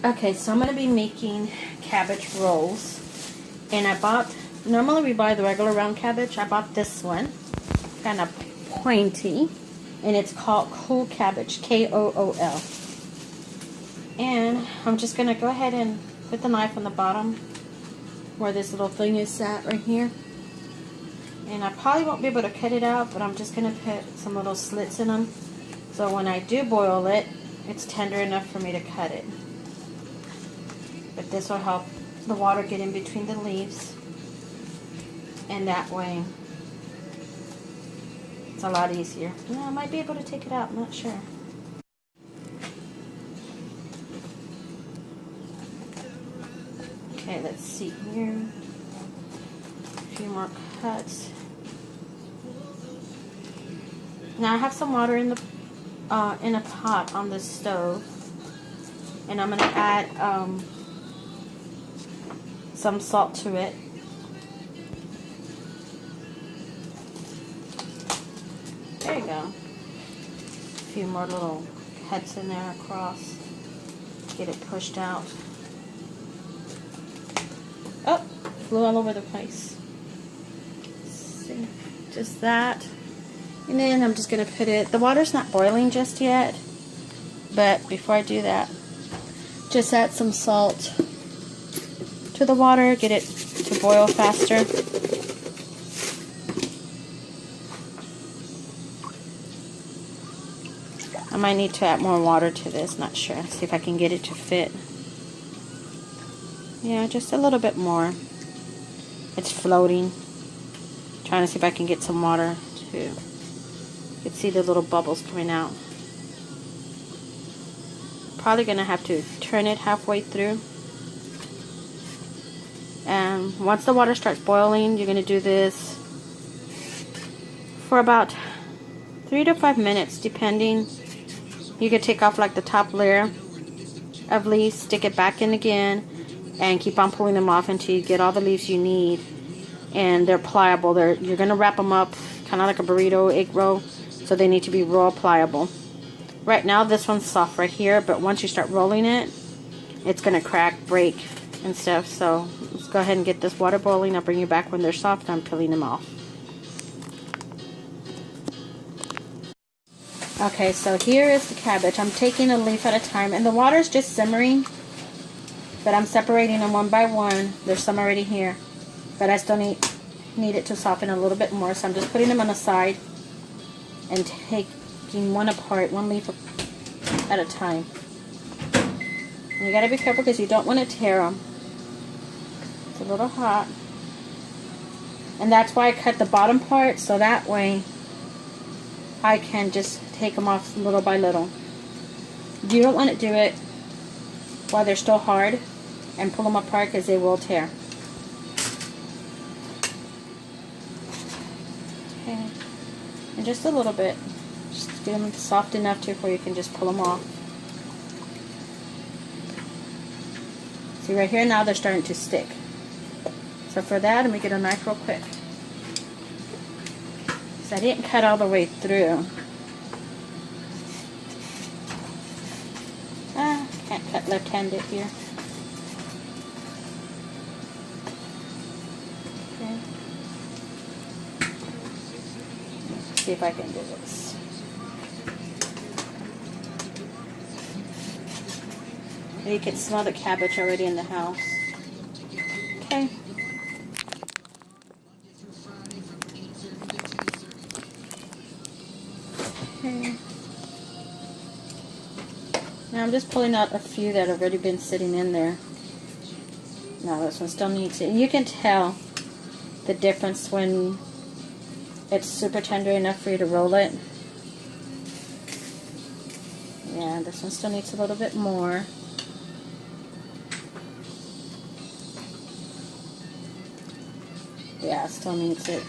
Okay, so I'm going to be making cabbage rolls. And I bought, normally we buy the regular round cabbage. I bought this one, kind of pointy. And it's called Cool Cabbage, Kool. And I'm just going to go ahead and put the knife on the bottom where this little thing is at right here. And I probably won't be able to cut it out, but I'm just going to put some little slits in them. So when I do boil it, it's tender enough for me to cut it. But this will help the water get in between the leaves. And that way, it's a lot easier. Yeah, I might be able to take it out, I'm not sure. Okay, let's see here. A few more cuts. Now I have some water in a pot on the stove, and I'm going to add some salt to it. There you go. A few more little cuts in there across. Get it pushed out. Oh, flew all over the place. Let's see, just that. And then I'm just going to put it, the water's not boiling just yet, but before I do that, just add some salt to the water, get it to boil faster. I might need to add more water to this, not sure. See if I can get it to fit. Yeah, just a little bit more. It's floating. Trying to see if I can get some water too. You can see the little bubbles coming out. Probably going to have to turn it halfway through. And once the water starts boiling, you're going to do this for about 3 to 5 minutes, depending. You can take off like the top layer of leaves, stick it back in again, and keep on pulling them off until you get all the leaves you need. And they're pliable. You're going to wrap them up kind of like a burrito egg roll, so they need to be real pliable. Right now this one's soft right here, but once you start rolling it, it's going to crack, break, and stuff. So let's go ahead and get this water boiling. I'll bring you back when they're soft. I'm peeling them off. Okay, so here is the cabbage. I'm taking a leaf at a time, and the water's just simmering, but I'm separating them one by one. There's some already here, but I still need it to soften a little bit more, so I'm just putting them on the side and taking one apart, one leaf at a time. And you gotta be careful because you don't want to tear them. It's a little hot, and that's why I cut the bottom part, so that way I can just take them off little by little. You don't want to do it while they're still hard and pull them apart because they will tear. Okay, and just a little bit. Just get them soft enough to where you can just pull them off. See right here now they're starting to stick. So for that, let me get a knife real quick. So I didn't cut all the way through. Can't cut left-handed here. Okay. Let's see if I can do this. And you can smell the cabbage already in the house. Okay. Okay. Now I'm just pulling out a few that have already been sitting in there. Now this one still needs it. And you can tell the difference when it's super tender enough for you to roll it. Yeah, this one still needs a little bit more. Yeah, it still needs it.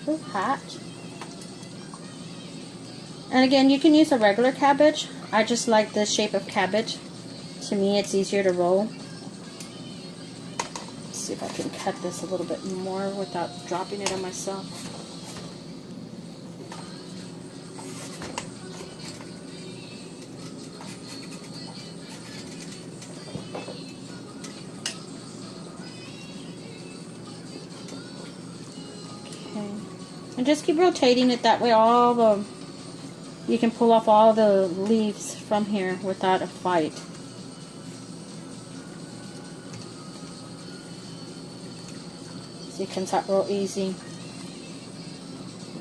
Ooh, hot. And again, you can use a regular cabbage. I just like this shape of cabbage. To me, it's easier to roll. Let's see if I can cut this a little bit more without dropping it on myself. And just keep rotating it, that way you can pull off all the leaves from here without a fight. See, it comes out real easy.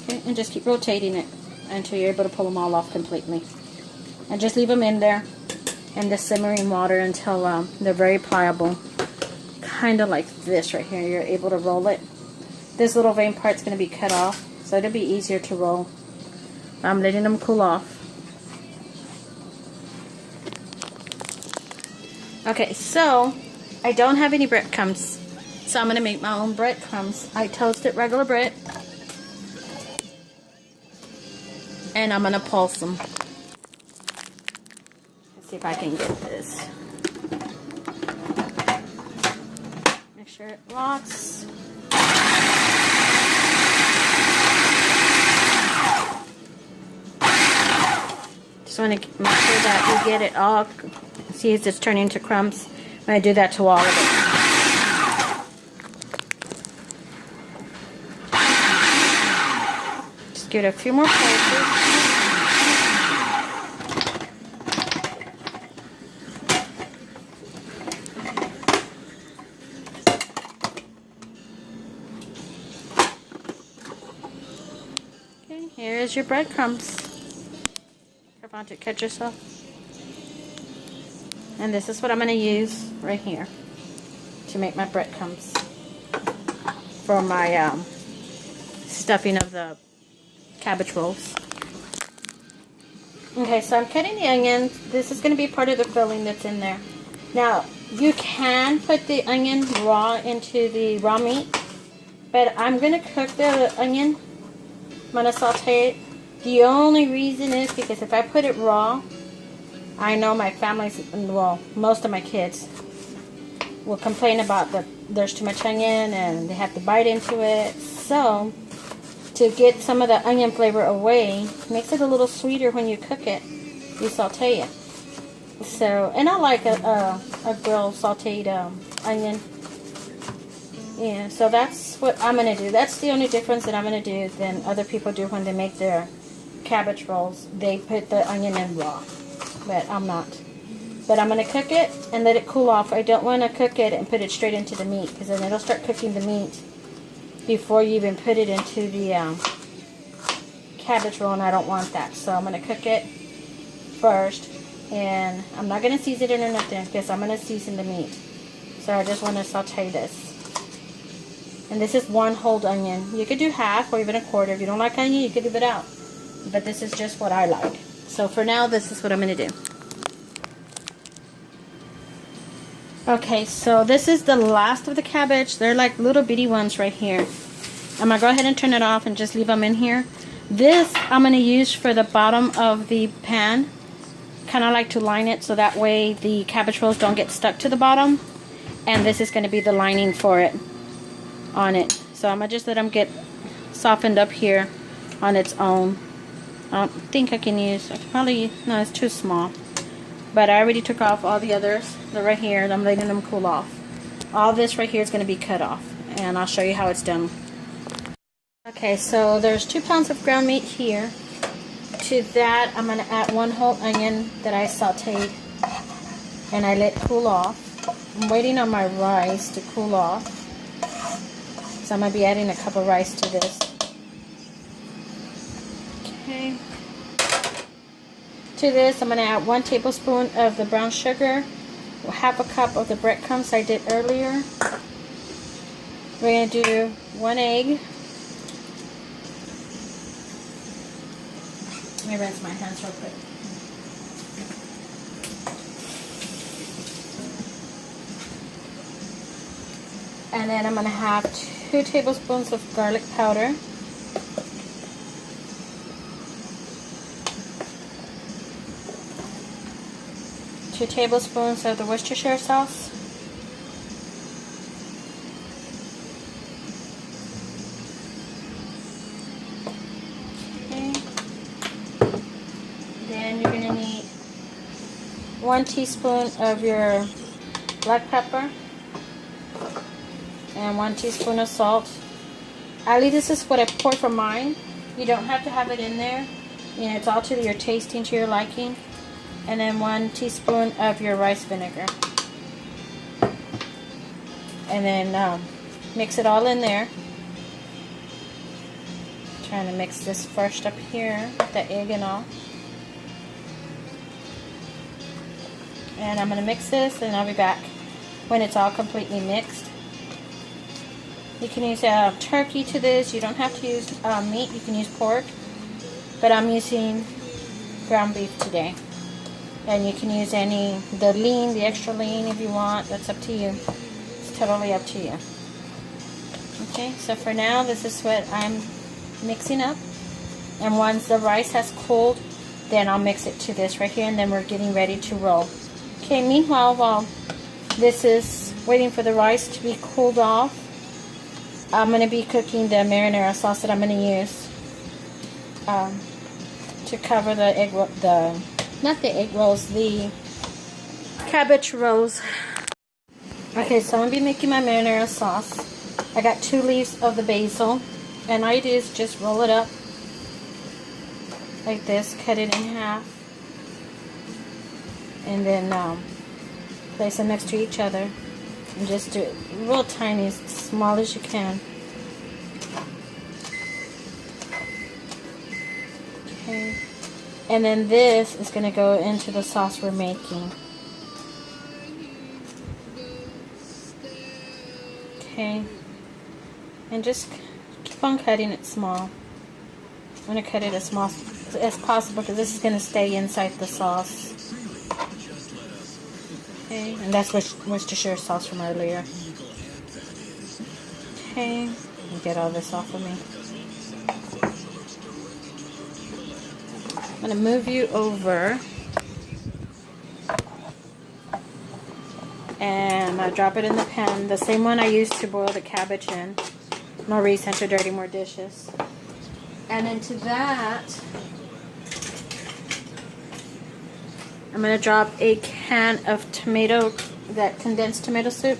Okay, and just keep rotating it until you're able to pull them all off completely. And just leave them in there in the simmering water until they're very pliable. Kind of like this right here. You're able to roll it. This little vein part's going to be cut off, so it'll be easier to roll. I'm letting them cool off. Okay, so I don't have any breadcrumbs, so I'm going to make my own breadcrumbs. I toasted regular bread, and I'm going to pulse them. Let's see if I can get this. Make sure it locks. Just want to make sure that you get it all. See, it's just turning to crumbs. I'm going to do that to all of it. Just give it a few more pulses. Okay, here's your breadcrumbs. Careful not to cut yourself. And this is what I'm going to use right here to make my breadcrumbs for my stuffing of the cabbage rolls. Okay, so I'm cutting the onions. This is going to be part of the filling that's in there. Now, you can put the onion raw into the raw meat, but I'm going to cook the onion. I'm going to saute it. The only reason is because if I put it raw, I know my family's, well, most of my kids will complain about there's too much onion and they have to bite into it. So, to get some of the onion flavor away, makes it a little sweeter when you cook it. You saute it. So, and I like a grilled sauteed onion. Yeah, so that's what I'm going to do. That's the only difference that I'm going to do than other people do when they make their cabbage rolls. They put the onion in raw. But I'm not. But I'm going to cook it and let it cool off. I don't want to cook it and put it straight into the meat, because then it'll start cooking the meat before you even put it into the cabbage roll, and I don't want that. So I'm going to cook it first, and I'm not going to season it or nothing, because I'm going to season the meat. So I just want to saute this. And this is one whole onion. You could do half or even a quarter. If you don't like onion, you could leave it out. But this is just what I like. So for now, this is what I'm going to do. Okay, so this is the last of the cabbage. They're like little bitty ones right here. I'm going to go ahead and turn it off and just leave them in here. This I'm going to use for the bottom of the pan. Kind of like to line it so that way the cabbage rolls don't get stuck to the bottom. And this is going to be the lining for it on it. So I'm going to just let them get softened up here on its own. I don't think I can use, I could probably, no, it's too small. But I already took off all the others. They're right here, and I'm letting them cool off. All this right here is going to be cut off, and I'll show you how it's done. Okay, so there's 2 pounds of ground meat here. To that, I'm going to add 1 whole onion that I sauteed, and I let cool off. I'm waiting on my rice to cool off. So I'm going to be adding a cup of rice to this. Okay. To this, I'm going to add 1 tablespoon of the brown sugar, half a cup of the breadcrumbs I did earlier. We're going to do 1 egg. Let me rinse my hands real quick. And then I'm going to have 2 tablespoons of garlic powder. 2 tablespoons of the Worcestershire sauce. Okay. Then you're going to need 1 teaspoon of your black pepper and 1 teaspoon of salt. At least this is what I poured for mine. You don't have to have it in there. You know, it's all to your tasting, to your liking. And then 1 teaspoon of your rice vinegar. And then mix it all in there. Trying to mix this first up here with the egg and all. And I'm going to mix this and I'll be back when it's all completely mixed. You can use turkey to this. You don't have to use meat. You can use pork. But I'm using ground beef today. And you can use the extra lean if you want. That's up to you. It's totally up to you. Okay, so for now, this is what I'm mixing up. And once the rice has cooled, then I'll mix it to this right here. And then we're getting ready to roll. Okay, meanwhile, while this is waiting for the rice to be cooled off, I'm going to be cooking the marinara sauce that I'm going to use to cover the cabbage rolls. Okay, so I'm going to be making my marinara sauce. I got 2 leaves of the basil, and all you do is just roll it up like this, cut it in half, and then place them next to each other. And just do it real tiny, as small as you can. Okay. And then this is going to go into the sauce we're making. Okay. And just keep on cutting it small. I'm going to cut it as small as possible because this is going to stay inside the sauce. Okay, and that's Worcestershire sauce from earlier. Okay, get all this off of me. I'm going to move you over. And I'm going to drop it in the pan. The same one I used to boil the cabbage in. No reason to dirty more dishes. And into that, I'm going to drop a can of that condensed tomato soup.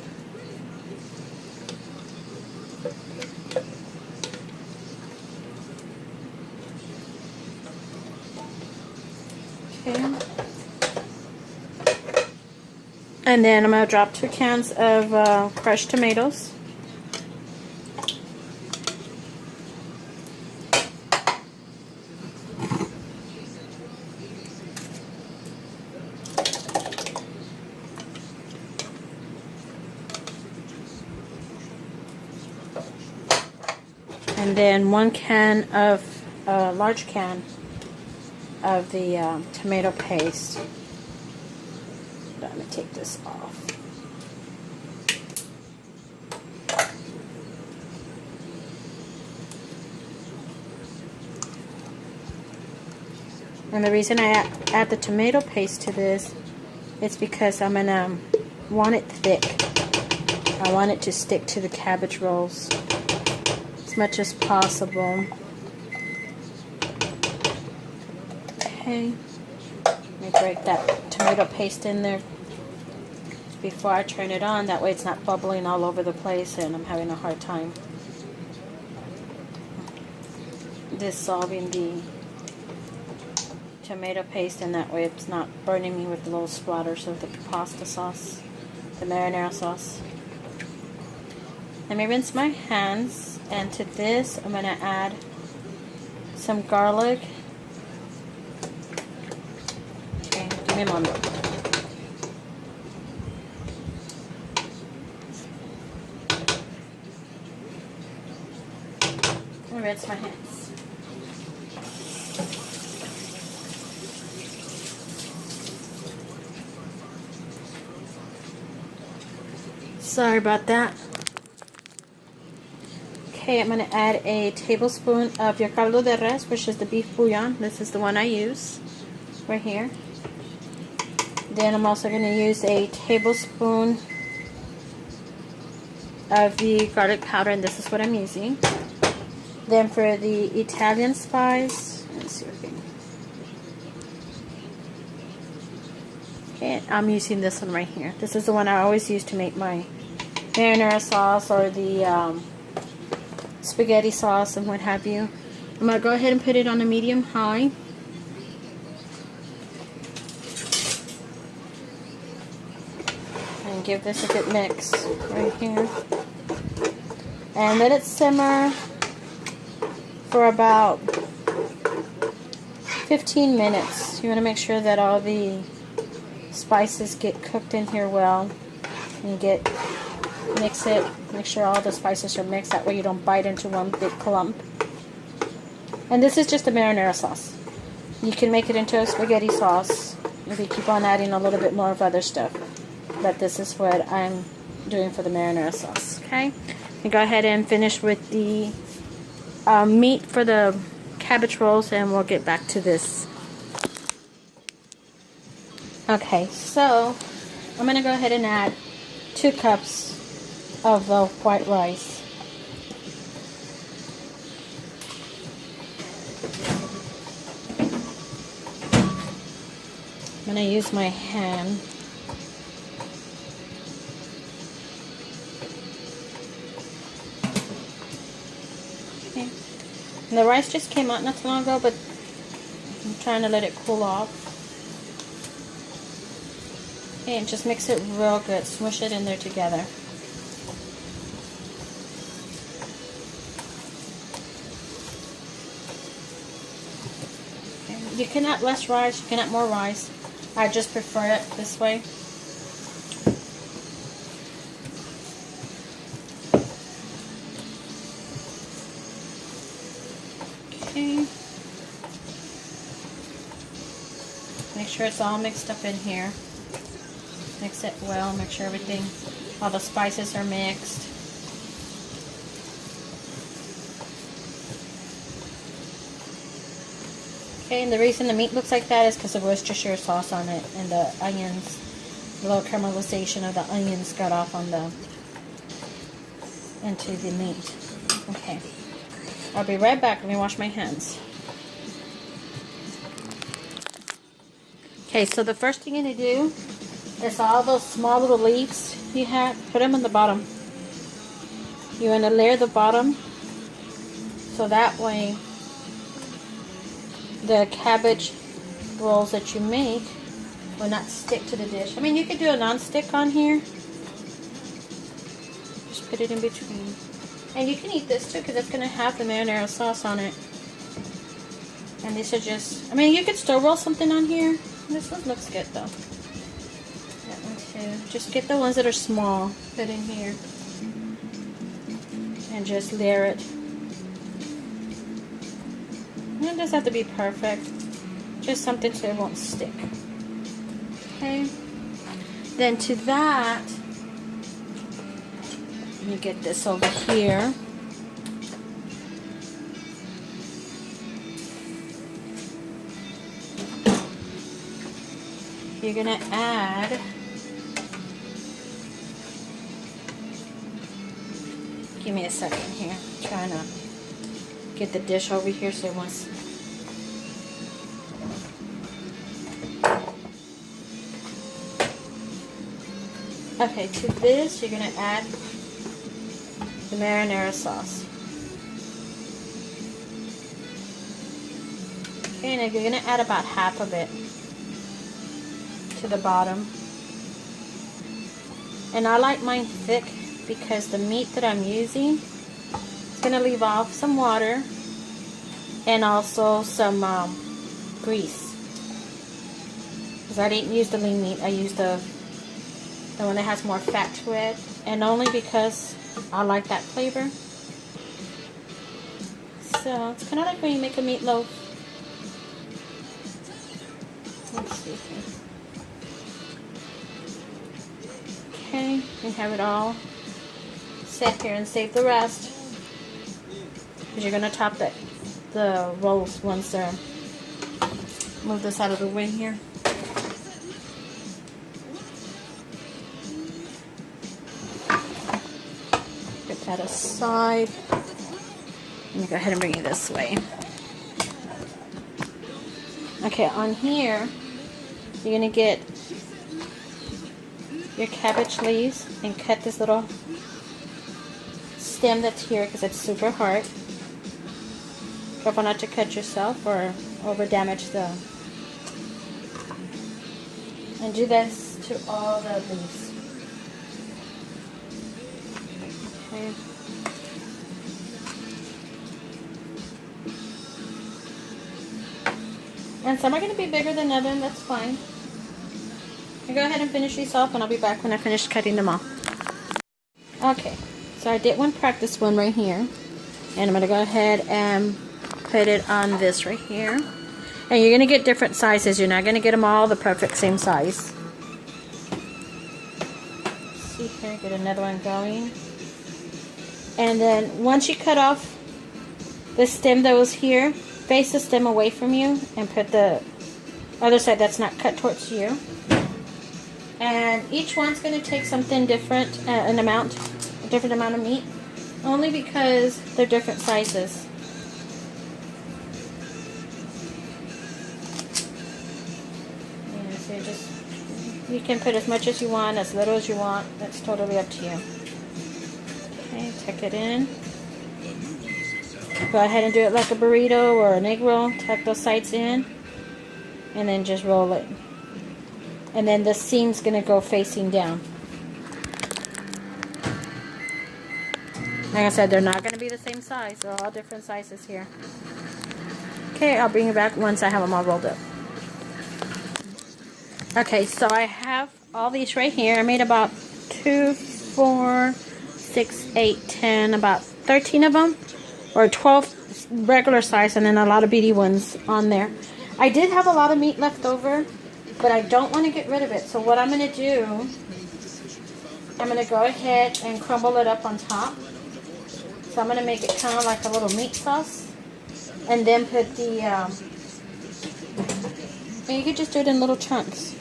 Okay. And then I'm going to drop 2 cans of crushed tomatoes. And then 1 can of, large can of the tomato paste. I'm going to take this off. And the reason I add the tomato paste to this is because I'm going to want it thick. I want it to stick to the cabbage rolls as much as possible. Okay. Let me break that tomato paste in there before I turn it on. That way it's not bubbling all over the place and I'm having a hard time dissolving the tomato paste, and that way it's not burning me with the little splatters of the pasta sauce, the marinara sauce. Let me rinse my hands, and to this I'm going to add some garlic. Okay, give me a moment. I'll rinse my hands. Sorry about that. Okay, I'm going to add a tablespoon of your caldo de res, which is the beef bouillon. This is the one I use right here. Then I'm also going to use a tablespoon of the garlic powder, and this is what I'm using. Then for the Italian spice, let's see what I can. Okay, I'm using this one right here. This is the one I always use to make my marinara sauce or the spaghetti sauce and what have you. I'm going to go ahead and put it on a medium high. And give this a good mix right here. And let it simmer for about 15 minutes. You want to make sure that all the spices get cooked in here well. And mix it, make sure all the spices are mixed. That way you don't bite into one big clump. And this is just a marinara sauce. You can make it into a spaghetti sauce if you keep on adding a little bit more of other stuff. But this is what I'm doing for the marinara sauce. Okay, you go ahead and finish with the meat for the cabbage rolls, and we'll get back to this. Okay, so I'm going to go ahead and add 2 cups of the white rice. I'm going to use my hand. Okay. And the rice just came out not too long ago, but I'm trying to let it cool off. Okay, and just mix it real good. Smush it in there together. Okay. You can add less rice, you can add more rice. I just prefer it this way. Okay. Make sure it's all mixed up in here. Mix it well, make sure everything, all the spices are mixed. Okay, and the reason the meat looks like that is because of Worcestershire sauce on it and the onions. The little caramelization of the onions got off on into the meat. Okay, I'll be right back. Let me wash my hands. Okay, so the first thing you're going to do is all those small little leaves you have, put them on the bottom. You want to layer the bottom so that way the cabbage rolls that you make will not stick to the dish. I mean, you could do a non-stick on here. Just put it in between. And you can eat this too because it's going to have the marinara sauce on it. And these are just, I mean, you could still roll something on here. This one looks good though. That one too. Just get the ones that are small, put in here. And just layer it. It doesn't have to be perfect. Just something so it won't stick. Okay. Then to that, let me get this over here. You're gonna add give me a second here. I'm trying to get the dish over here so it wants. Okay, to this you're gonna add the marinara sauce. Okay, now you're gonna add about half of it to the bottom. And I like mine thick because the meat that I'm using is going to leave off some water and also some grease. Because I didn't use the lean meat, I used the one that has more fat to it, and only because I like that flavor. So it's kind of like when you make a meatloaf. Let's see here. Okay, and have it all set here and save the rest. Because you're going to top the rolls once they're... Move this out of the way here. Put that aside. Let me go ahead and bring it this way. Okay, on here, you're going to get your cabbage leaves and cut this little stem that's here because it's super hard. Careful not to cut yourself or over damage the. And do this to all the leaves. Okay. And some are going to be bigger than others, and that's fine. You go ahead and finish these off, and I'll be back when I finish cutting them off. Okay, so I did one practice one right here. And I'm going to go ahead and put it on this right here. And you're going to get different sizes. You're not going to get them all the perfect same size. Let's see here, get another one going. And then once you cut off the stem that was here, face the stem away from you and put the other side that's not cut towards you. And each one's going to take something different, a different amount of meat, only because they're different sizes. Yeah, so you can put as much as you want, as little as you want. That's totally up to you. Okay, tuck it in. Go ahead and do it like a burrito or an egg roll. Tuck those sides in and then just roll it. And then the seam's going to go facing down. Like I said, they're not going to be the same size. They're all different sizes here. Okay, I'll bring you back once I have them all rolled up. Okay, so I have all these right here. I made about 2, 4, 6, 8, 10, about 13 of them. Or 12 regular size and then a lot of beady ones on there. I did have a lot of meat left over, but I don't want to get rid of it. So what I'm going to do, I'm going to go ahead and crumble it up on top. So I'm going to make it kind of like a little meat sauce. And then put the, and you could just do it in little chunks.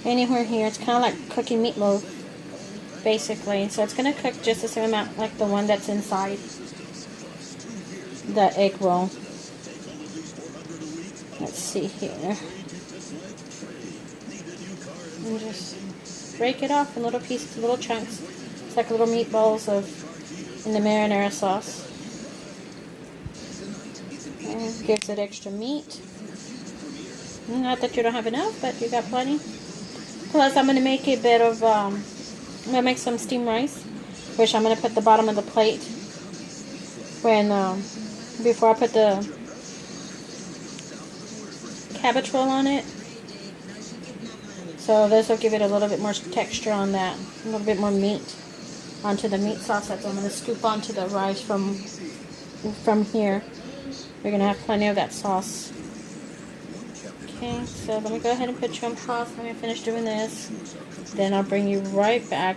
Anywhere here. It's kind of like cooking meatloaf, basically. So it's going to cook just the same amount like the one that's inside the egg roll. Let's see here. And just break it off in little pieces, little chunks. It's like little meatballs in the marinara sauce. And gives it extra meat. Not that you don't have enough, but you got plenty. Plus, I'm going to make a bit of, I'm going to make some steamed rice, which I'm going to put the bottom of the plate when, before I put the cabbage roll on it. So this will give it a little bit more texture on that, a little bit more meat onto the meat sauce that I'm going to scoop onto the rice from here. You're going to have plenty of that sauce. Okay, so let me go ahead and put you on pause. Let me finish doing this. Then I'll bring you right back.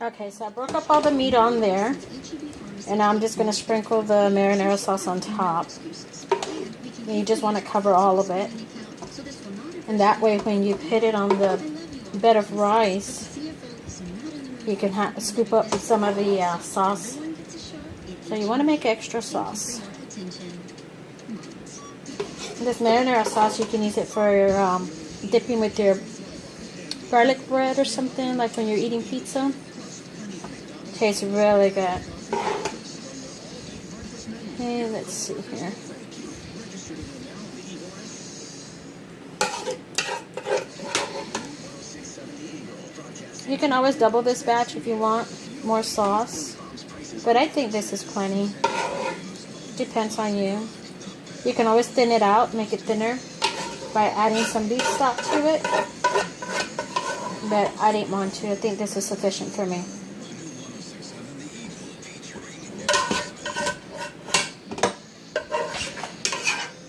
Okay, so I broke up all the meat on there, and I'm just going to sprinkle the marinara sauce on top. And you just want to cover all of it. And that way when you put it on the bed of rice, you can scoop up some of the sauce. So you want to make extra sauce. This marinara sauce, you can use it for your, dipping with your garlic bread or something, like when you're eating pizza. Tastes really good. Okay, let's see here. You can always double this batch if you want more sauce, but I think this is plenty. Depends on you. You can always thin it out, make it thinner by adding some beef stock to it, but I didn't want to. I think this is sufficient for me.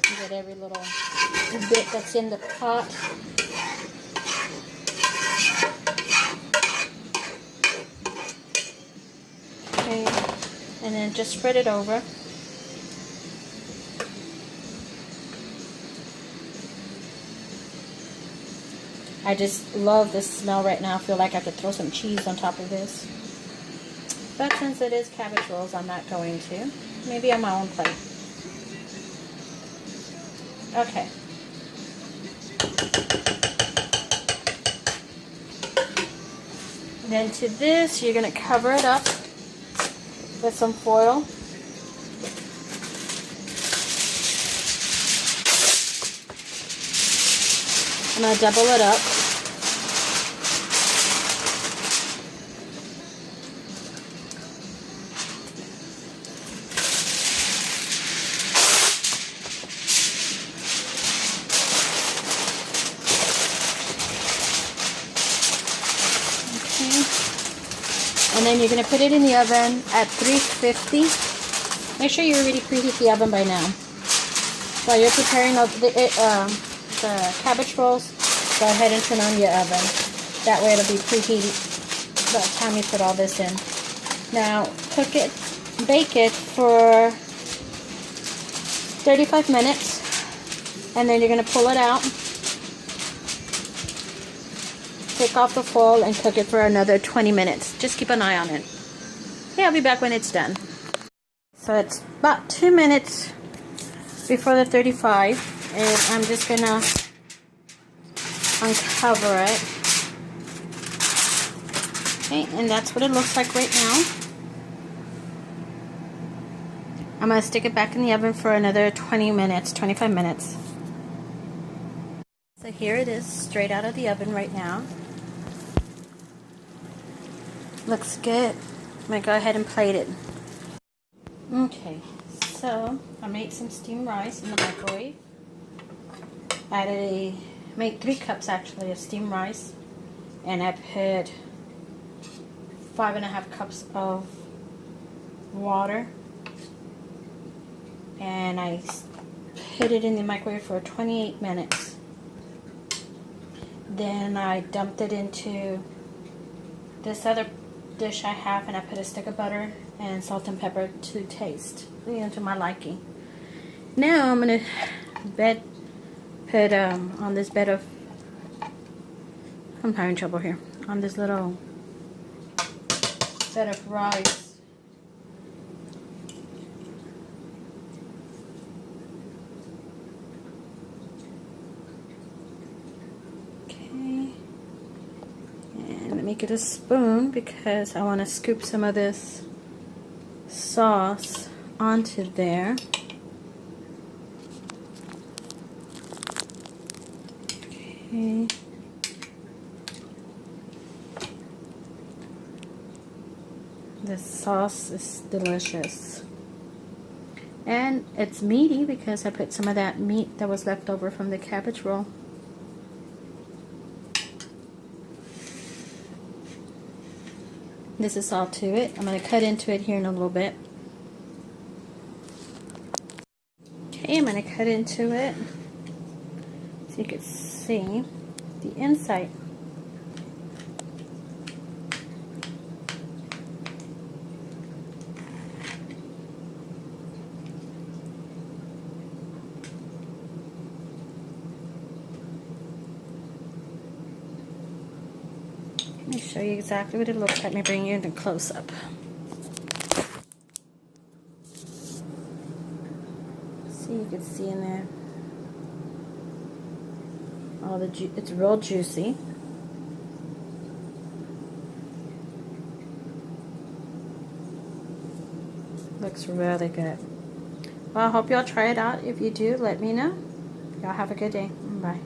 Get every little bit that's in the pot. Okay, and then just spread it over. I just love the smell right now. I feel like I could throw some cheese on top of this. But since it is cabbage rolls, I'm not going to. Maybe on my own plate. Okay. Then to this, you're going to cover it up with some foil. I'm going to double it up. And then you're going to put it in the oven at 350. Make sure you already preheat the oven by now. While you're preparing the cabbage rolls, go ahead and turn on your oven. That way it'll be preheated by the time you put all this in. Now, bake it for 35 minutes. And then you're going to pull it out. Take off the foil and cook it for another 20 minutes. Just keep an eye on it. Okay, I'll be back when it's done. So it's about 2 minutes before the 35, and I'm just gonna uncover it. Okay, and that's what it looks like right now. I'm gonna stick it back in the oven for another 20 minutes, 25 minutes. So here it is, straight out of the oven right now. Looks good. I'm going to go ahead and plate it. Okay, so I made some steamed rice in the microwave. Made 3 cups actually of steamed rice. And I put 5.5 cups of water. And I put it in the microwave for 28 minutes. Then I dumped it into this other dish I have, and I put a stick of butter and salt and pepper to taste, to my liking. Now I'm gonna put on this bed of, I'm having trouble here, on this little bed of rice. Get a spoon because I want to scoop some of this sauce onto there. Okay. This sauce is delicious. And it's meaty because I put some of that meat that was left over from the cabbage roll. This is all to it. I'm going to cut into it here in a little bit. Okay, I'm going to cut into it so you can see the inside. Let me show you exactly what it looks like. Let me bring you in a close-up. See, you can see in there all the it's real juicy. Looks really good. Well, I hope y'all try it out. If you do, let me know. Y'all have a good day. Bye.